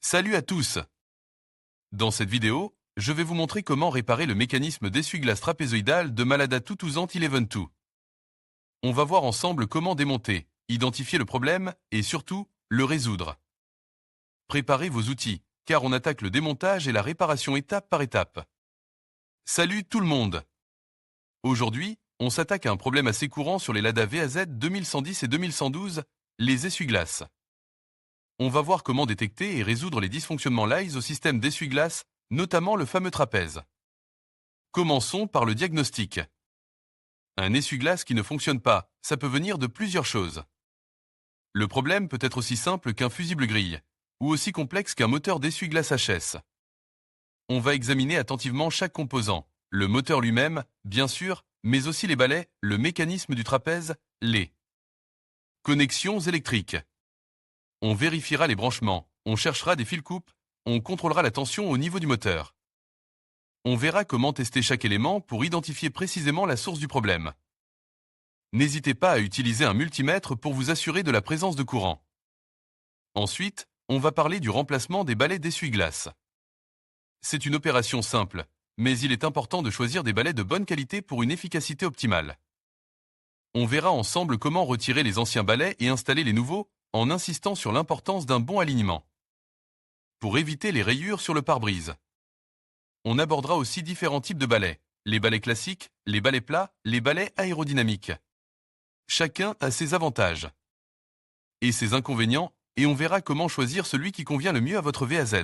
Salut à tous! Dans cette vidéo, je vais vous montrer comment réparer le mécanisme d'essuie-glace trapézoïdal de Malada 2211-2. On va voir ensemble comment démonter, identifier le problème et surtout, le résoudre. Préparez vos outils, car on attaque le démontage et la réparation étape par étape. Salut tout le monde! Aujourd'hui, on s'attaque à un problème assez courant sur les Lada VAZ 2110 et 2112, les essuie-glaces. On va voir comment détecter et résoudre les dysfonctionnements liés au système d'essuie-glace, notamment le fameux trapèze. Commençons par le diagnostic. Un essuie-glace qui ne fonctionne pas, ça peut venir de plusieurs choses. Le problème peut être aussi simple qu'un fusible grille, ou aussi complexe qu'un moteur d'essuie-glace HS. On va examiner attentivement chaque composant, le moteur lui-même, bien sûr, mais aussi les balais, le mécanisme du trapèze, les connexions électriques. On vérifiera les branchements, on cherchera des fils-coupes, on contrôlera la tension au niveau du moteur. On verra comment tester chaque élément pour identifier précisément la source du problème. N'hésitez pas à utiliser un multimètre pour vous assurer de la présence de courant. Ensuite, on va parler du remplacement des balais d'essuie-glace. C'est une opération simple, mais il est important de choisir des balais de bonne qualité pour une efficacité optimale. On verra ensemble comment retirer les anciens balais et installer les nouveaux, en insistant sur l'importance d'un bon alignement. Pour éviter les rayures sur le pare-brise. On abordera aussi différents types de balais, les balais classiques, les balais plats, les balais aérodynamiques. Chacun a ses avantages et ses inconvénients, et on verra comment choisir celui qui convient le mieux à votre VAZ.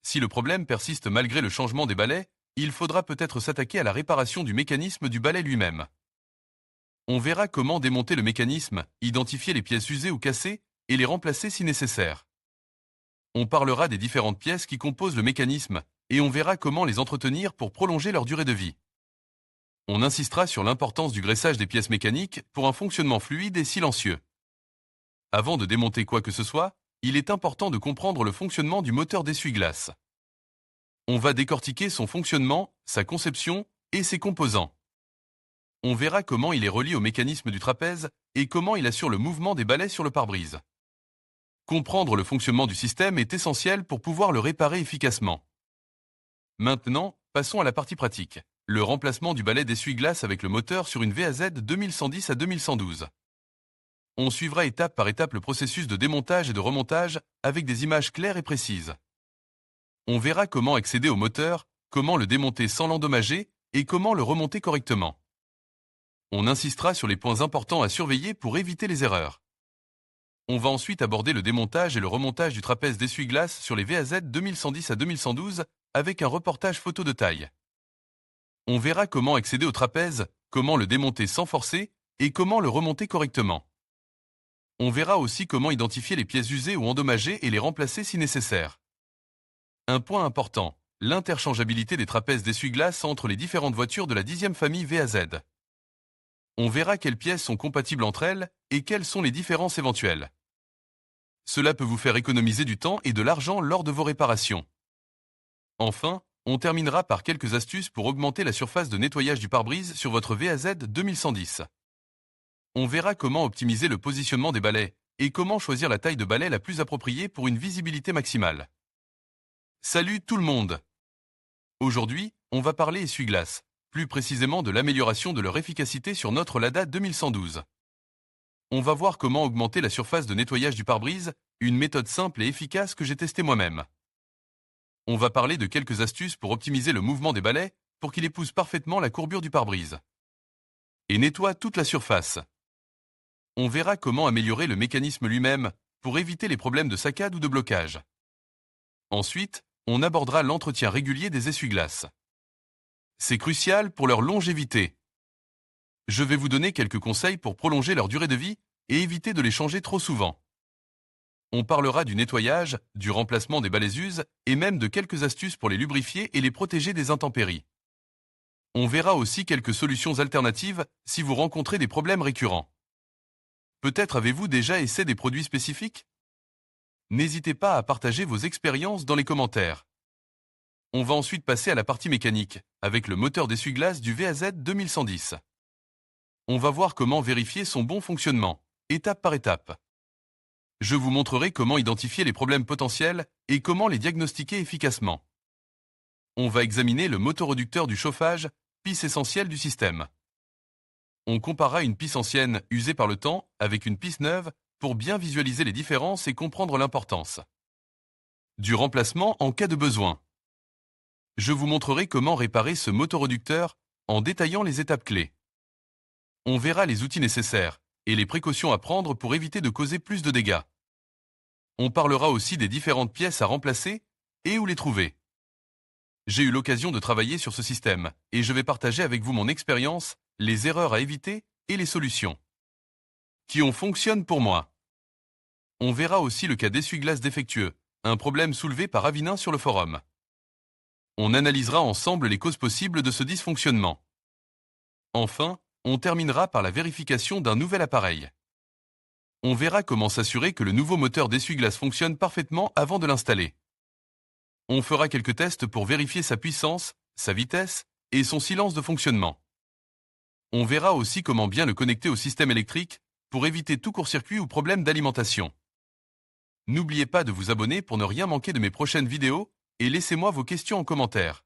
Si le problème persiste malgré le changement des balais, il faudra peut-être s'attaquer à la réparation du mécanisme du balai lui-même. On verra comment démonter le mécanisme, identifier les pièces usées ou cassées, et les remplacer si nécessaire. On parlera des différentes pièces qui composent le mécanisme, et on verra comment les entretenir pour prolonger leur durée de vie. On insistera sur l'importance du graissage des pièces mécaniques pour un fonctionnement fluide et silencieux. Avant de démonter quoi que ce soit, il est important de comprendre le fonctionnement du moteur d'essuie-glace. On va décortiquer son fonctionnement, sa conception et ses composants. On verra comment il est relié au mécanisme du trapèze et comment il assure le mouvement des balais sur le pare-brise. Comprendre le fonctionnement du système est essentiel pour pouvoir le réparer efficacement. Maintenant, passons à la partie pratique, le remplacement du balai d'essuie-glace avec le moteur sur une VAZ 2110 à 2112. On suivra étape par étape le processus de démontage et de remontage avec des images claires et précises. On verra comment accéder au moteur, comment le démonter sans l'endommager et comment le remonter correctement. On insistera sur les points importants à surveiller pour éviter les erreurs. On va ensuite aborder le démontage et le remontage du trapèze d'essuie-glace sur les VAZ 2110 à 2112 avec un reportage photo de taille. On verra comment accéder au trapèze, comment le démonter sans forcer et comment le remonter correctement. On verra aussi comment identifier les pièces usées ou endommagées et les remplacer si nécessaire. Un point important, l'interchangeabilité des trapèzes d'essuie-glace entre les différentes voitures de la 10e famille VAZ. On verra quelles pièces sont compatibles entre elles et quelles sont les différences éventuelles. Cela peut vous faire économiser du temps et de l'argent lors de vos réparations. Enfin, on terminera par quelques astuces pour augmenter la surface de nettoyage du pare-brise sur votre VAZ 2110. On verra comment optimiser le positionnement des balais et comment choisir la taille de balai la plus appropriée pour une visibilité maximale. Salut tout le monde! Aujourd'hui, on va parler essuie-glace, plus précisément de l'amélioration de leur efficacité sur notre Lada 2112. On va voir comment augmenter la surface de nettoyage du pare-brise, une méthode simple et efficace que j'ai testée moi-même. On va parler de quelques astuces pour optimiser le mouvement des balais pour qu'il épouse parfaitement la courbure du pare-brise. Et nettoie toute la surface. On verra comment améliorer le mécanisme lui-même pour éviter les problèmes de saccade ou de blocage. Ensuite, on abordera l'entretien régulier des essuie-glaces. C'est crucial pour leur longévité. Je vais vous donner quelques conseils pour prolonger leur durée de vie et éviter de les changer trop souvent. On parlera du nettoyage, du remplacement des balais uses et même de quelques astuces pour les lubrifier et les protéger des intempéries. On verra aussi quelques solutions alternatives si vous rencontrez des problèmes récurrents. Peut-être avez-vous déjà essayé des produits spécifiques? N'hésitez pas à partager vos expériences dans les commentaires. On va ensuite passer à la partie mécanique, avec le moteur d'essuie-glace du VAZ 2110. On va voir comment vérifier son bon fonctionnement, étape par étape. Je vous montrerai comment identifier les problèmes potentiels et comment les diagnostiquer efficacement. On va examiner le motoreducteur du chauffage, pièce essentielle du système. On comparera une pisse ancienne usée par le temps avec une pisse neuve pour bien visualiser les différences et comprendre l'importance. Du remplacement en cas de besoin. Je vous montrerai comment réparer ce motoreducteur en détaillant les étapes clés. On verra les outils nécessaires et les précautions à prendre pour éviter de causer plus de dégâts. On parlera aussi des différentes pièces à remplacer et où les trouver. J'ai eu l'occasion de travailler sur ce système et je vais partager avec vous mon expérience, les erreurs à éviter et les solutions qui fonctionnent pour moi. On verra aussi le cas d'essuie-glace défectueux, un problème soulevé par Avinin sur le forum. On analysera ensemble les causes possibles de ce dysfonctionnement. Enfin, on terminera par la vérification d'un nouvel appareil. On verra comment s'assurer que le nouveau moteur d'essuie-glace fonctionne parfaitement avant de l'installer. On fera quelques tests pour vérifier sa puissance, sa vitesse et son silence de fonctionnement. On verra aussi comment bien le connecter au système électrique pour éviter tout court-circuit ou problème d'alimentation. N'oubliez pas de vous abonner pour ne rien manquer de mes prochaines vidéos et laissez-moi vos questions en commentaire.